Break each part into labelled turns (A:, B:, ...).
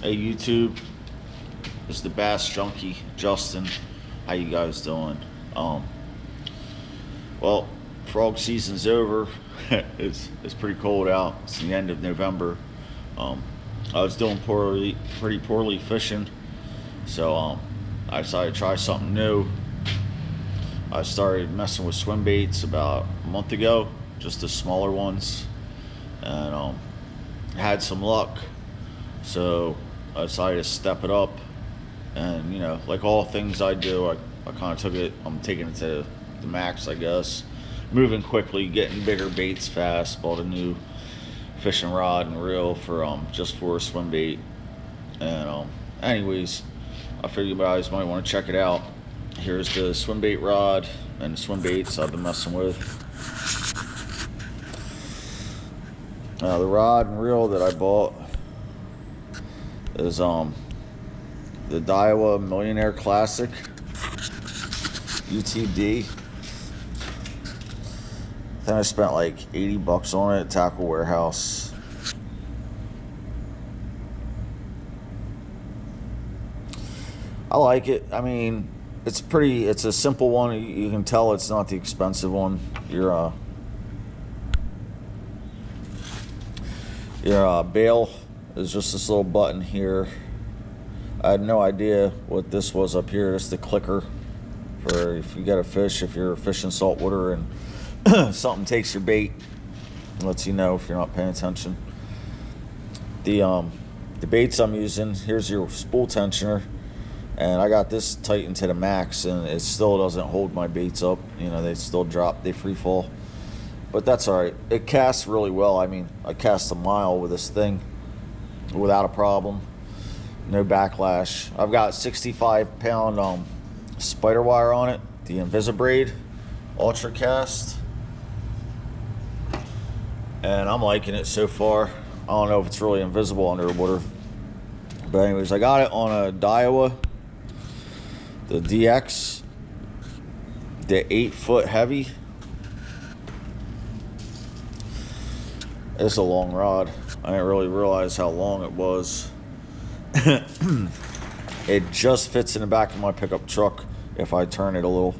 A: Hey YouTube, it's the Bass Junkie, Justin. How you guys doing? Um, well, frog season's over. It's pretty cold out. It's the end of November. Um, I was doing pretty poorly fishing, so I decided to try something new. I started messing with swim baits about a month ago, just the smaller ones, and had some luck. So I decided to step it up, and like all things I do, I kind of took it. I'm taking it to the max, I guess. Moving quickly, getting bigger baits fast. Bought a new fishing rod and reel for just for a swim bait. And anyways, I figured you guys might want to check it out. Here's the swim bait rod and the swim baits I've been messing with. The rod and reel that I bought is the Diawa Millionaire Classic UTD. Then I spent like $80 on it at Tackle Warehouse. I like it. I mean, it's a simple one. You can tell it's not the expensive one. Your bail is just this little button here. I had no idea what this was up here. It's the clicker for if you got a fish, if you're fishing saltwater and something takes your bait, and lets you know if you're not paying attention. The baits I'm using, here's your spool tensioner, and I got this tightened to the max, and it still doesn't hold my baits up. They still drop, they free fall, but that's all right. It casts really well. I mean, I cast a mile with this thing without a problem, no backlash. I've got 65-pound spider wire on it, the Invisibraid Ultra Cast, and I'm liking it so far. I don't know if it's really invisible underwater, but anyways, I got it on a Diawa, the DX, the 8-foot heavy. It's a long rod. I didn't really realize how long it was. It just fits in the back of my pickup truck if I turn it a little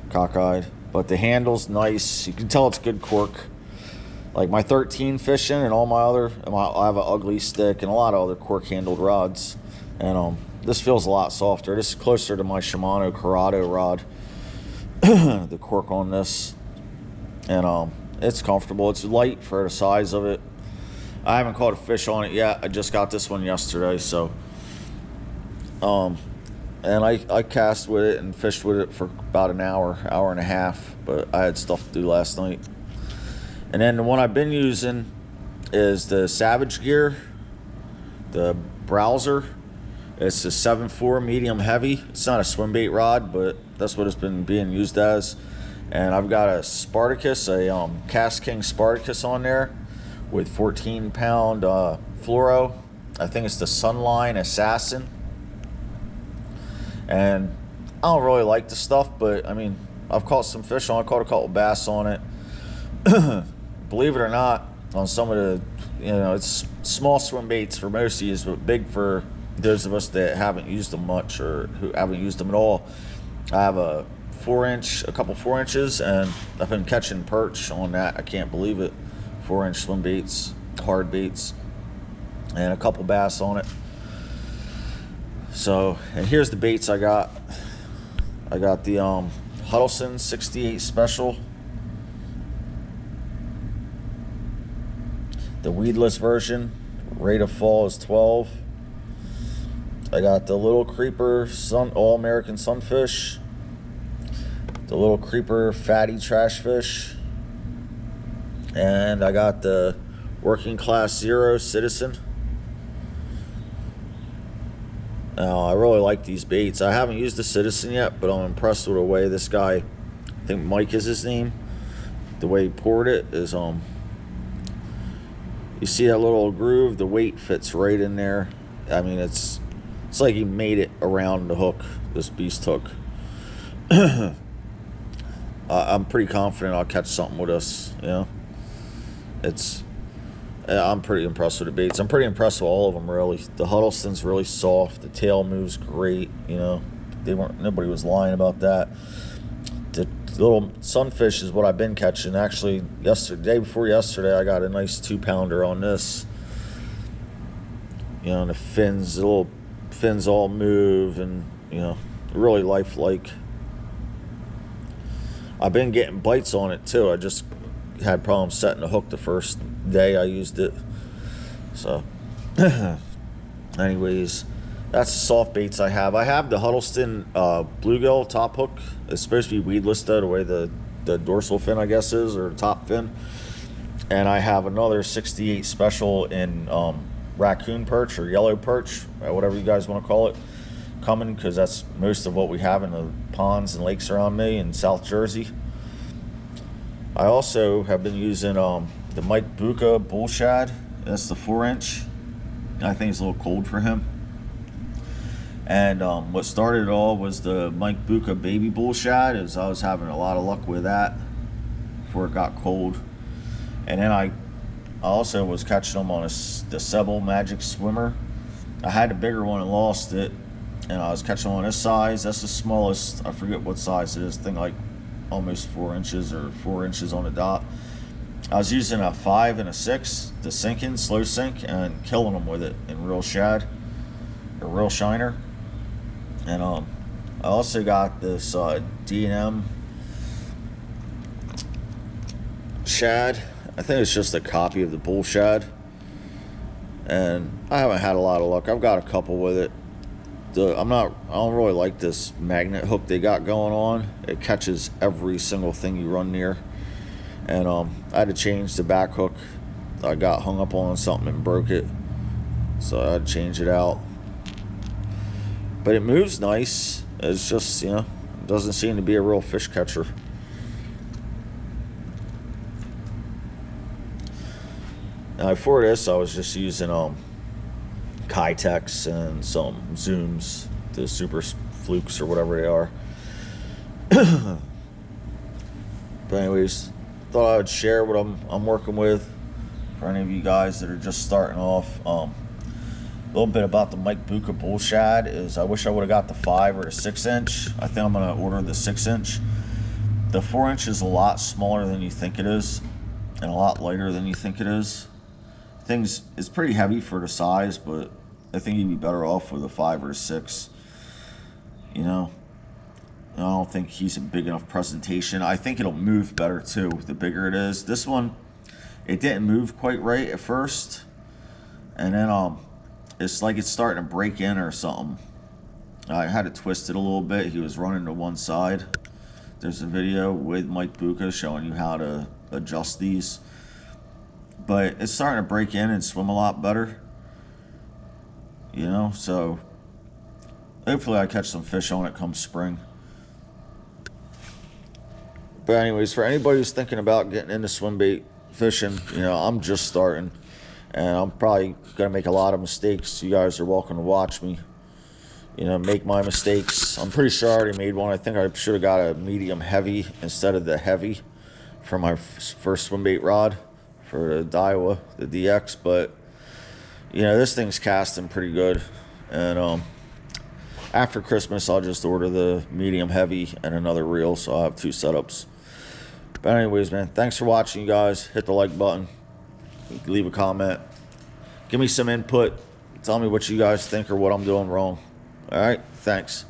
A: cockeyed. But the handle's nice. You can tell it's good cork. Like my 13 fishing and all my other, I have an ugly stick and a lot of other cork handled rods. And this feels a lot softer. This is closer to my Shimano Corrado rod. The cork on this. And it's comfortable. It's light for the size of it. I haven't caught a fish on it yet. I just got this one yesterday, so and I cast with it and fished with it for about an hour and a half, but I had stuff to do last night. And then the one I've been using is the Savage Gear, the Browser. It's a 7.4 medium heavy. It's not a swim bait rod, but that's what it's been being used as. And I've got a Spartacus, a Cast King Spartacus on there with 14-pound fluoro. I think it's the Sunline Assassin. And I don't really like the stuff, but I mean, I've caught some fish on it. I caught a couple bass on it. Believe it or not, on some of the, it's small swim baits for most of these, but big for those of us that haven't used them much or who haven't used them at all. I have a couple 4 inches, and I've been catching perch on that. I can't believe it. 4-inch swim baits, hard baits, and a couple bass on it. So, and here's the baits I got. I got the Huddleston 68 Special, the weedless version. Rate of fall is 12. I got the Little Creeper All American Sunfish, the Little Creeper Fatty Trash Fish, and I got the Working Class Zero Citizen. Now, I really like these baits. I haven't used the Citizen yet, but I'm impressed with the way this guy, I think Mike is his name, the way he poured it is, you see that little groove? The weight fits right in there. I mean, it's like he made it around the hook, this beast hook. I'm pretty confident I'll catch something with this, It's I'm pretty impressed with the baits. I'm pretty impressed with all of them, really. The Huddleston's really soft. The tail moves great. You know, nobody was lying about that. The little sunfish is what I've been catching. Actually, day before yesterday, I got a nice 2-pounder on this. You know, and the little fins all move, and you know, really lifelike. I've been getting bites on it too. I just had problems setting the hook the first day I used it. So, anyways, that's the soft baits I have. I have the Huddleston bluegill top hook. It's supposed to be weedless though, the way the dorsal fin, I guess, is, or top fin. And I have another 68 special in raccoon perch or yellow perch, whatever you guys want to call it, coming, because that's most of what we have in the ponds and lakes around me in South Jersey. I also have been using the Mike Bucca bull shad. That's the 4-inch. I think it's a little cold for him. And what started it all was the Mike Bucca baby bull shad. Is I was having a lot of luck with that before it got cold. And then I also was catching them on the Sebel Magic Swimmer. I had a bigger one and lost it, and I was catching them on this size. That's the smallest. I forget what size it is. Thing like almost 4 inches or 4 inches on the dot. I was using a 5 and a 6 to sink in, slow sink, and killing them with it in real shad or real shiner. And I also got this D&M shad. I think it's just a copy of the bull shad, and I haven't had a lot of luck. I've got a couple with it. I don't really like this magnet hook they got going on. It catches every single thing you run near. And I had to change the back hook. I got hung up on something and broke it, so I had to change it out. But it moves nice. It's just, you know, it doesn't seem to be a real fish catcher. Now before this, I was just using Kitex and some Zooms, the Super Flukes or whatever they are. But anyways, thought I would share what I'm working with for any of you guys that are just starting off. A little bit about the Mike Bucca bull shad is I wish I would have got the 5 or the 6-inch. I think I'm going to order the 6-inch. The 4-inch is a lot smaller than you think it is, and a lot lighter than you think it is. It's pretty heavy for the size, but I think you'd be better off with a 5 or a 6. You know, I don't think he's a big enough presentation. I think it'll move better too the bigger it is. This one, it didn't move quite right at first, and then it's like it's starting to break in or something. I had to twist it a little bit. He was running to one side. There's a video with Mike Bucca showing you how to adjust these. But it's starting to break in and swim a lot better. You know, so hopefully I catch some fish on it come spring. But anyways, for anybody who's thinking about getting into swimbait fishing, you know, I'm just starting. And I'm probably going to make a lot of mistakes. You guys are welcome to watch me, you know, make my mistakes. I'm pretty sure I already made one. I think I should have got a medium heavy instead of the heavy for my first swimbait rod for the Diawa, the DX. But, you know, this thing's casting pretty good. And after Christmas, I'll just order the medium heavy and another reel, so I'll have 2 setups. But anyways, man, thanks for watching, you guys. Hit the like button. Leave a comment. Give me some input. Tell me what you guys think or what I'm doing wrong. All right, thanks.